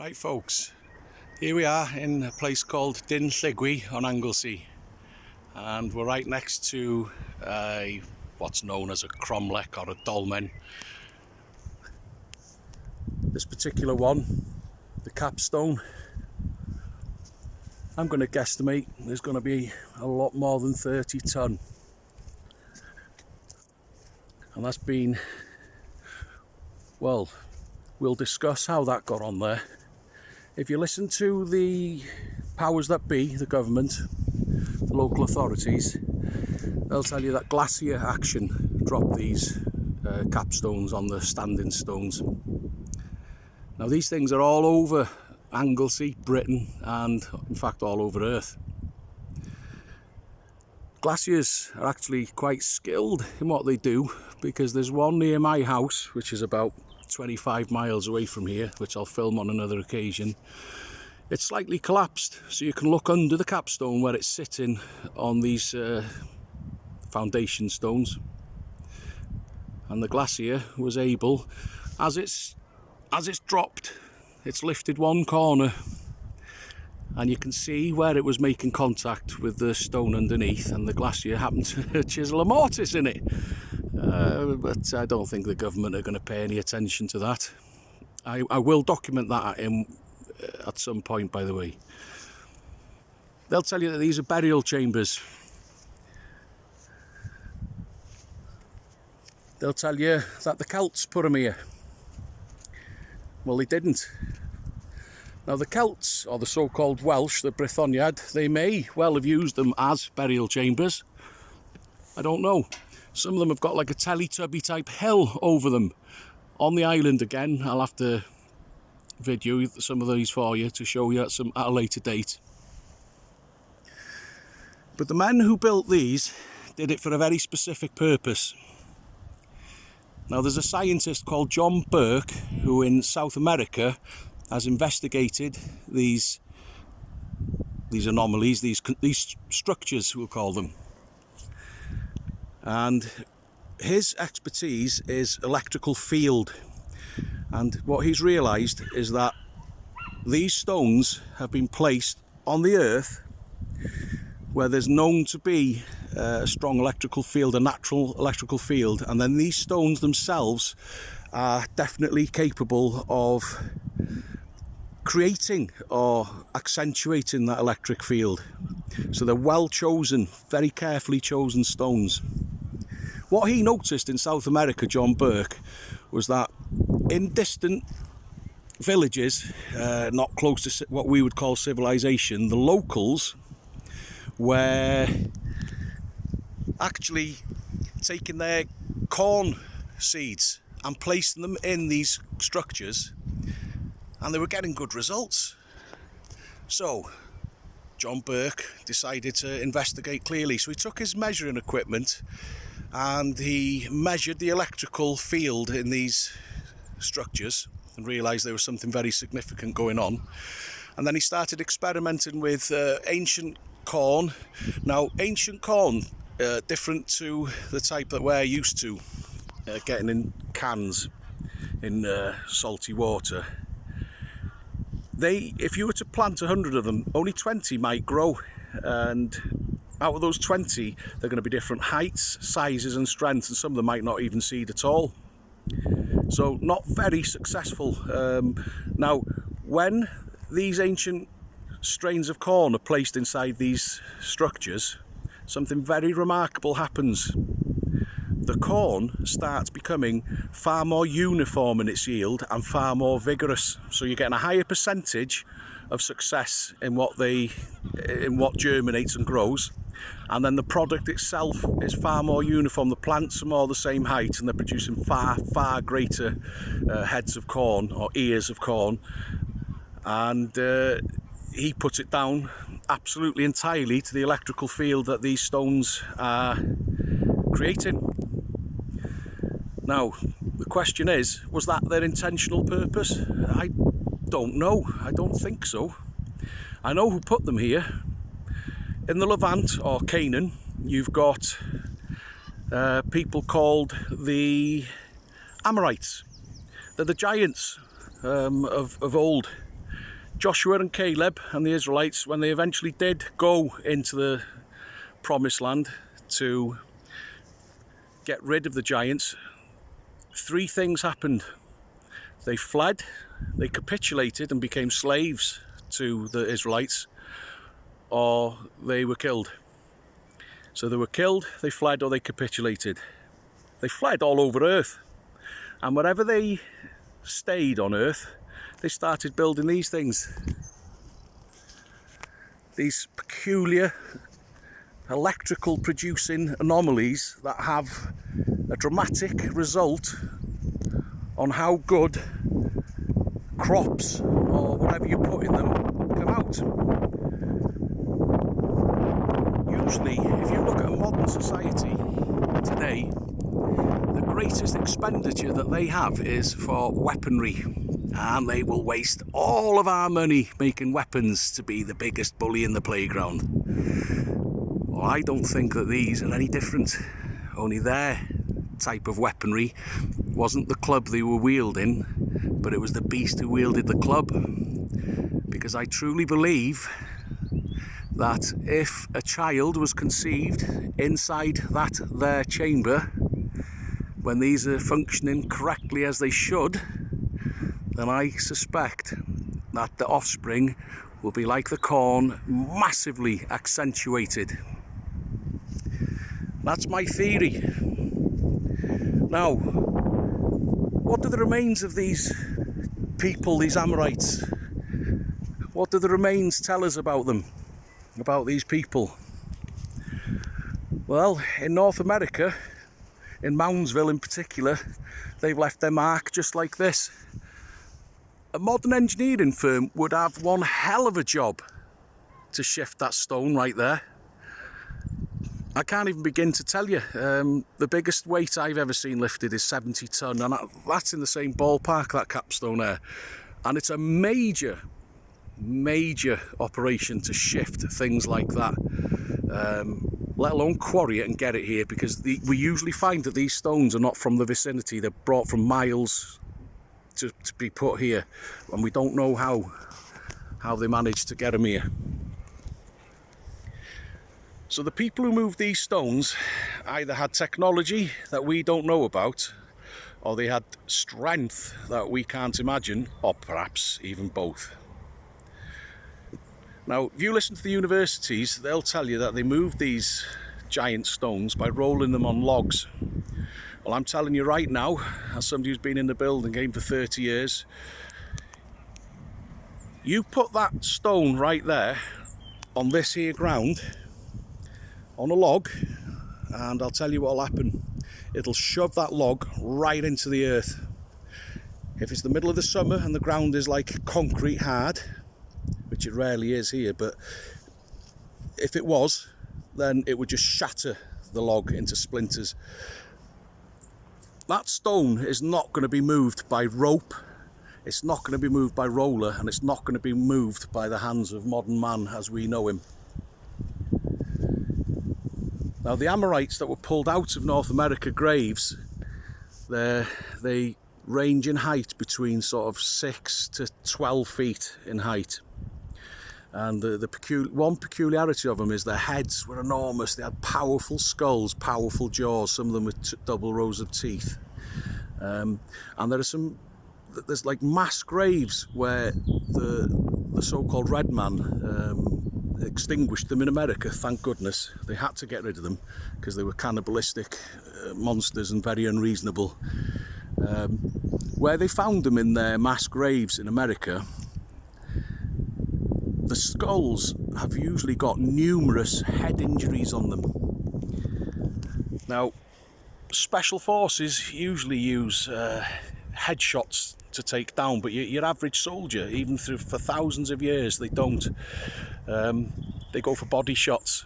Right folks, here we are in a place called Dyn Lligwy on Anglesey, and we're right next to what's known as a cromlech or a dolmen. This particular one, the capstone, I'm going to guesstimate there's going to be a lot more than 30 tonne, and that's been, well, we'll discuss how that got on there. If you listen to the powers that be, the government, the local authorities, they'll tell you that glacier action dropped these capstones on the standing stones. Now these things are all over Anglesey, Britain, and in fact all over Earth. Glaciers are actually quite skilled in what they do, because there's one near my house which is about 25 miles away from here, which I'll film on another occasion. It's slightly collapsed, so you can look under the capstone where it's sitting on these foundation stones, and the glacier was able, as it's dropped, it's lifted one corner, and you can see where it was making contact with the stone underneath, and the glacier happened to chisel a mortise in it. But I don't think the government are going to pay any attention to that. I will document that at some point, by the way. They'll tell you that these are burial chambers. They'll tell you that the Celts put them here. Well, they didn't. Now the Celts, or the so-called Welsh, the Brythoniad, they may well have used them as burial chambers. I don't know. Some of them have got like a Teletubby type hill over them on the island. Again, I'll have to video some of these for you to show you at a later date. But the men who built these did it for a very specific purpose. Now there's a scientist called John Burke who in South America has investigated these anomalies, these structures, we'll call them. And his expertise is electrical field, and what he's realised is that these stones have been placed on the earth where there's known to be a strong electrical field, a natural electrical field, and then these stones themselves are definitely capable of creating or accentuating that electric field. So they're well chosen, very carefully chosen stones. What he noticed in South America, John Burke, was that in distant villages, not close to what we would call civilization, the locals were actually taking their corn seeds and placing them in these structures, and they were getting good results. So John Burke decided to investigate clearly. So he took his measuring equipment and he measured the electrical field in these structures and realised there was something very significant going on. And then he started experimenting with ancient corn. Now, ancient corn, different to the type that we're used to getting in cans in salty water. If you were to plant 100 of them, only 20 might grow, and out of those 20 they're going to be different heights, sizes and strengths, and some of them might not even seed at all. So not very successful. Now when these ancient strains of corn are placed inside these structures, something very remarkable happens. The corn starts becoming far more uniform in its yield and far more vigorous. So you're getting a higher percentage of success in what germinates and grows, and then the product itself is far more uniform. The plants are more the same height, and they're producing far greater heads of corn or ears of corn. And he puts it down absolutely entirely to the electrical field that these stones are creating. Now, the question is, was that their intentional purpose? I don't know. I don't think so. I know who put them here. In the Levant, or Canaan, you've got people called the Amorites. They're the giants of old. Joshua and Caleb and the Israelites, when they eventually did go into the promised land to get rid of the giants, 3 things happened. They fled, they capitulated and became slaves to the Israelites, or they were killed. So they were killed, they fled, or they capitulated. They fled all over Earth, and wherever they stayed on Earth, they started building these things. These peculiar electrical producing anomalies that have a dramatic result on how good crops or whatever you put in them come out. Usually, if you look at a modern society today, the greatest expenditure that they have is for weaponry, and they will waste all of our money making weapons to be the biggest bully in the playground. Well, I don't think that these are any different, only their type of weaponry wasn't the club they were wielding, but it was the beast who wielded the club. Because I truly believe that if a child was conceived inside their chamber, when these are functioning correctly as they should, then I suspect that the offspring will be like the corn, massively accentuated. That's my theory. Now, what do the remains of these people, these Amorites, what do the remains tell us about them, about these people? Well, in North America, in Moundsville in particular, they've left their mark just like this. A modern engineering firm would have one hell of a job to shift that stone right there. I can't even begin to tell you. The biggest weight I've ever seen lifted is 70 tonne, and that's in the same ballpark, that capstone there. And it's a major operation to shift things like that, let alone quarry it and get it here, because we usually find that these stones are not from the vicinity. They're brought from miles to be put here, and we don't know how they managed to get them here. So the people who moved these stones either had technology that we don't know about, or they had strength that we can't imagine, or perhaps even both. Now, if you listen to the universities, they'll tell you that they moved these giant stones by rolling them on logs. Well, I'm telling you right now, as somebody who's been in the building game for 30 years, you put that stone right there on this here ground, on a log, and I'll tell you what'll happen. It'll shove that log right into the earth. If it's the middle of the summer and the ground is like concrete hard, which it rarely is here, but if it was, then it would just shatter the log into splinters. That stone is not going to be moved by rope, it's not going to be moved by roller, and it's not going to be moved by the hands of modern man as we know him. Now, the Amorites that were pulled out of North America graves, they range in height between sort of 6 to 12 feet in height. And one peculiarity of them is their heads were enormous. They had powerful skulls, powerful jaws, some of them with double rows of teeth. And there's like mass graves where the so-called red man extinguished them in America. Thank goodness. They had to get rid of them because they were cannibalistic monsters and very unreasonable. Where they found them in their mass graves in America, the skulls have usually got numerous head injuries on them. Now, special forces usually use headshots to take down, but your average soldier, even for thousands of years, they don't. They go for body shots.